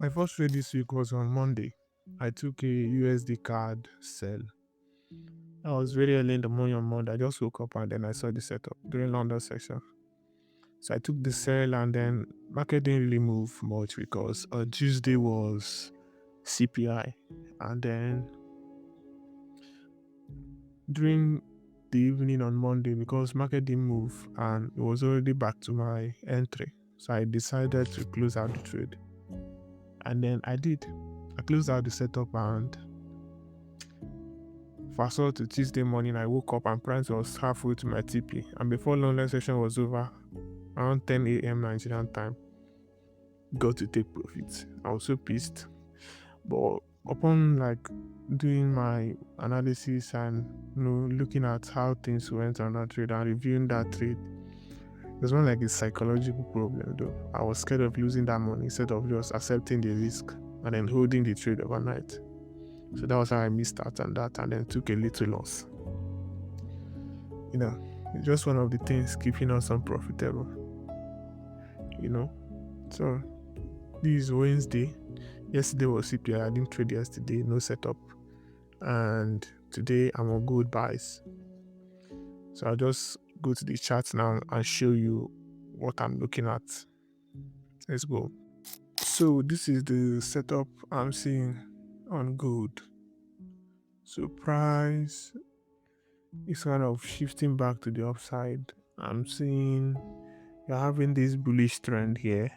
My first trade this week was on Monday. I took a USD card sell. I was very early in the morning on Monday. I just woke up and then I saw the setup during London section. So I took the sell and then market didn't really move much because Tuesday was CPI. And then during the evening on Monday, because market didn't move and it was already back to my entry. So I decided to close out the trade. And then I did. I closed out the setup and fast forward to Tuesday morning, I woke up and price was halfway to my TP. And before London session was over, around 10 a.m. Nigerian time, got to take profits. I was so pissed. But upon doing my analysis and looking at how things went on that trade and reviewing that trade, there's one like a psychological problem though. I was scared of losing that money instead of just accepting the risk and then holding the trade overnight. So that was how I missed out on that and then took a little loss. It's just one of the things keeping us unprofitable. So this is Wednesday. Yesterday was CPI. I didn't trade yesterday, no setup. And today I'm on good buys. So I'll just go to the chart now and show you what I'm looking at. Let's go. So this is the setup I'm seeing on gold. So price is kind of shifting back to the upside. I'm seeing you're having this bullish trend here,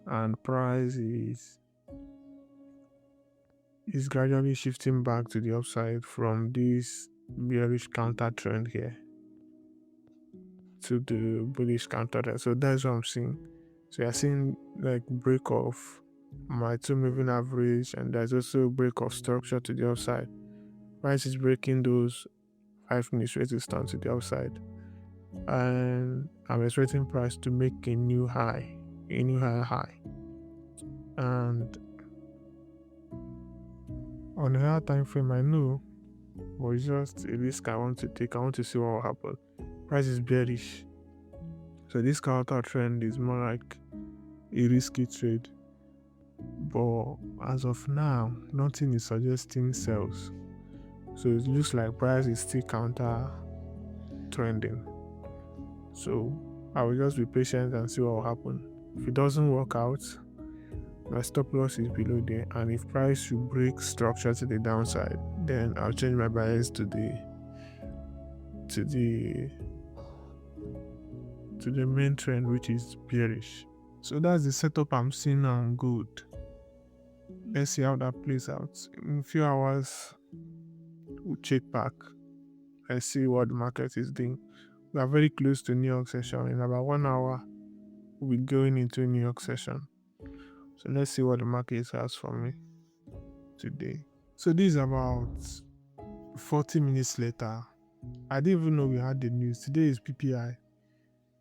and price is gradually shifting back to the upside from this bearish counter trend here to the bullish counter there. So that's what I'm seeing. So you're seeing like break of my 2 moving average, and there's also a break of structure to the upside. Price is breaking those 5 minutes resistance to the upside, and I'm expecting price to make a new high, high. And on the higher time frame, I know, but it's just a risk I want to take. I want to see what will happen. Price is bearish, so this counter trend is more like a risky trade. But as of now, nothing is suggesting sells. So it looks like price is still counter trending. So I will just be patient and see what will happen. If it doesn't work out, my stop loss is below there, and if price should break structure to the downside, then I'll change my bias to the main trend, which is bearish. So that's the setup I'm seeing on gold. Let's see how that plays out. In a few hours, we'll check back and see what the market is doing. We are very close to New York session. In about 1 hour, we'll be going into New York session. So let's see what the market has for me today. So this is about 40 minutes later. I didn't even know we had the news. Today is PPI.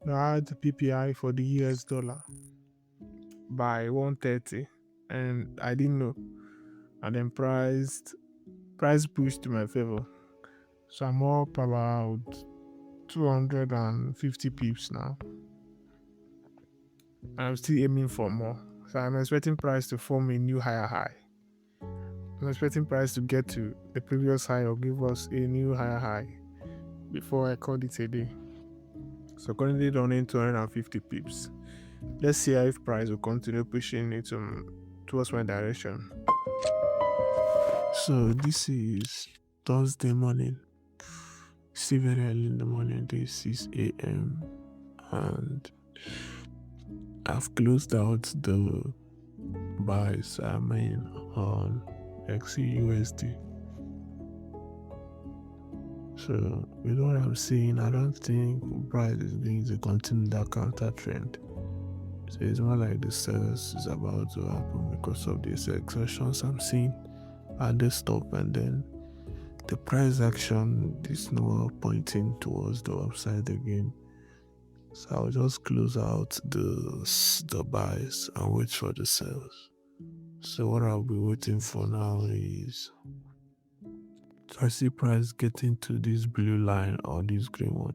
We had PPI for the US dollar by 1:30, and I didn't know. And then price pushed to my favor. So I'm up about 250 pips now. And I'm still aiming for more. So I'm expecting price to form a new higher high. I'm expecting price to get to the previous high or give us a new higher high before I call it a day. So currently running 250 pips. Let's see if price will continue pushing it towards my direction. So this is Thursday morning. Still very early in the morning. This 6 a.m. and I've closed out the buys I made on XUSD. So with what I'm seeing, I don't think price is going to continue that counter trend. So it's more like the sellers is about to happen because of these exertions I'm seeing at the stop, and then the price action is now pointing towards the upside again. So I'll just close out the buys and wait for the sells. So what I'll be waiting for now is I see price getting to this blue line or this green one.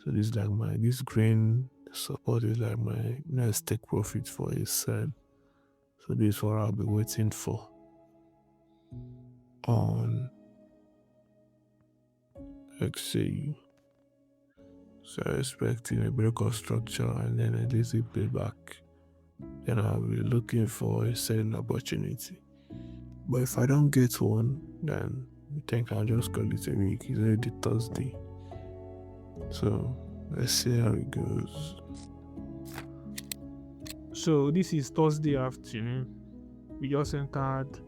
So this is like this green support is like my next take profit for a sell. So this is what I'll be waiting for on XAU. So expecting a break of structure and then a lazy payback. Then I'll be looking for a selling opportunity. But if I don't get one, then I think I'll just call it a week. It's already Thursday. So let's see how it goes. So this is Thursday afternoon. We just entered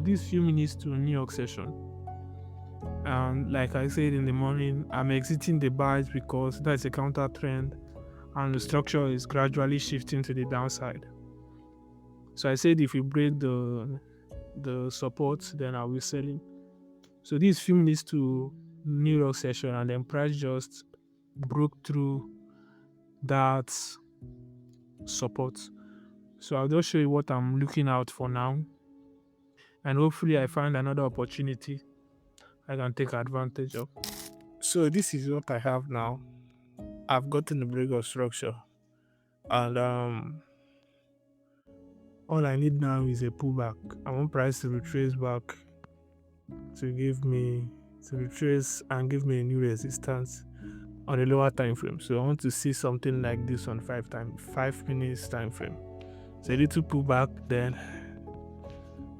these few minutes to New York session. And like I said in the morning, I'm exiting the buys because that's a counter trend and the structure is gradually shifting to the downside. So I said if we break the support, then I'll be selling. So these few minutes to New York session and then price just broke through that support. So I'll just show you what I'm looking out for now. And hopefully I find another opportunity I can take advantage of. So this is what I have now. I've gotten the break of structure. And all I need now is a pullback. I want price to retrace back to retrace and give me a new resistance on a lower time frame. So I want to see something like this on 5 minutes time frame. So a little pullback, then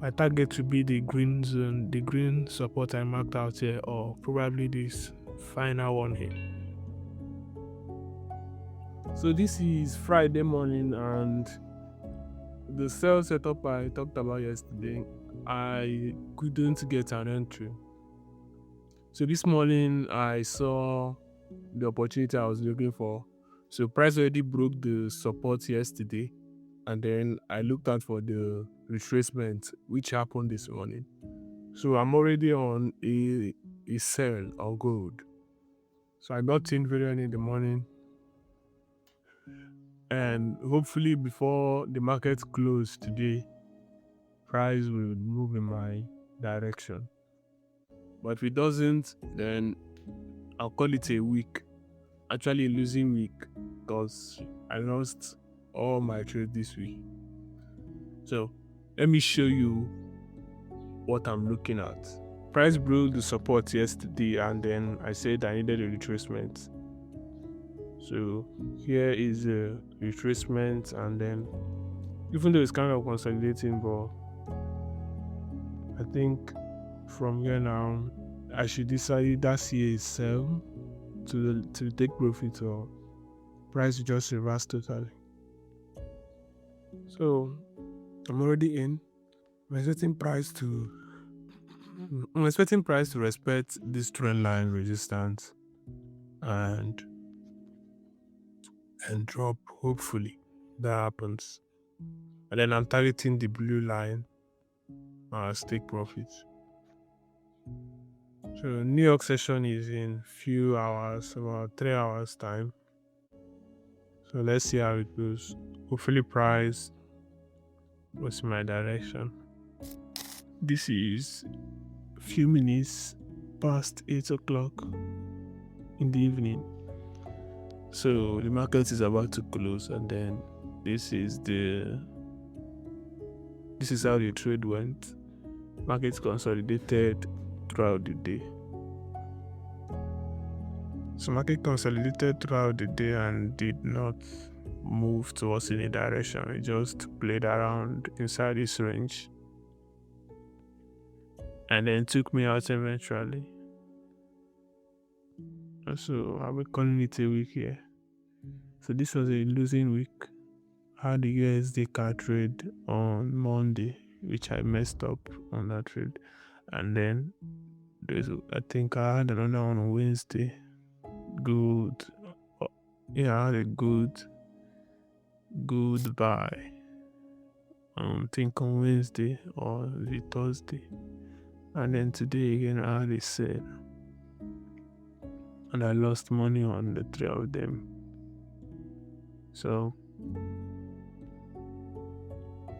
my target will be the green zone, the green support I marked out here, or probably this final one here. So this is Friday morning, and the sell setup I talked about yesterday, I couldn't get an entry. So this morning I saw the opportunity I was looking for. So price already broke the support yesterday, and then I looked out for the retracement, which happened this morning. So I'm already on a sell on gold. So I got in very early in the morning, and hopefully before the market closed today, price will move in my direction. But if it doesn't, then I'll call it a week. Actually, a losing week, because I lost all my trades this week. So let me show you what I'm looking at. Price broke the support yesterday, and then I said I needed a retracement. So here is a retracement, and then even though it's kind of consolidating, but I think from here now I should decide either see a sell to take profit, or price just reverse totally. So I'm already in. I'm expecting price to respect this trend line resistance and drop. Hopefully that happens. And then I'm targeting the blue line as take profits. So New York session is in few hours, about 3 hours time. So let's see how it goes. Hopefully price was in my direction. This is a few minutes past 8 o'clock in the evening. So the market is about to close, and then this is how the trade went. Market consolidated throughout the day. So market consolidated throughout the day and did not move towards any direction. It just played around inside this range and then took me out eventually. So I'll be calling it a week here. So this was a losing week. I had the USD card trade on Monday, which I messed up on that trade. And then I think I had another one on Wednesday. Good. Yeah, I had a good buy. I think on Wednesday or the Thursday. And then today again I had a sale. And I lost money on the 3 of them. So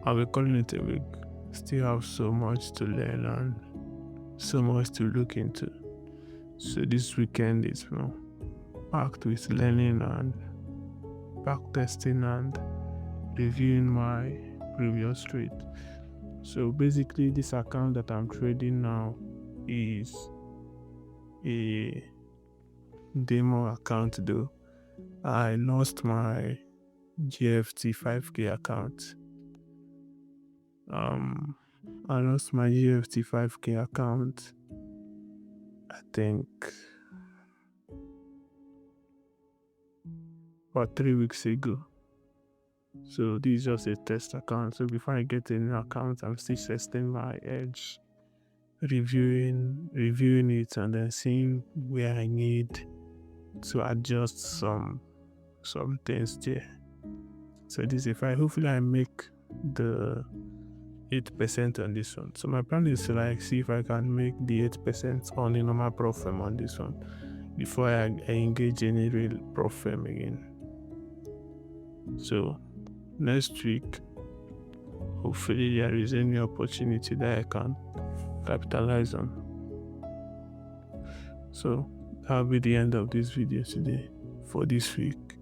I'll be calling it a week. Still have so much to learn and so much to look into. So this weekend is packed with learning and back testing and reviewing my previous trade. So basically, this account that I'm trading now is a demo account though. I lost my GFT 5k account. I lost my GFT 5k account, I think, about 3 weeks ago. So this is just a test account. So before I get a new account, I'm still testing my edge, reviewing it, and then seeing where I need to adjust some things there. So this if I hopefully I make the 8% on this one. So my plan is to like see if I can make the 8% on a normal prop firm on this one before I engage any real prop firm again. So next week, hopefully there is any opportunity that I can capitalize on. So that'll be the end of this video today for this week.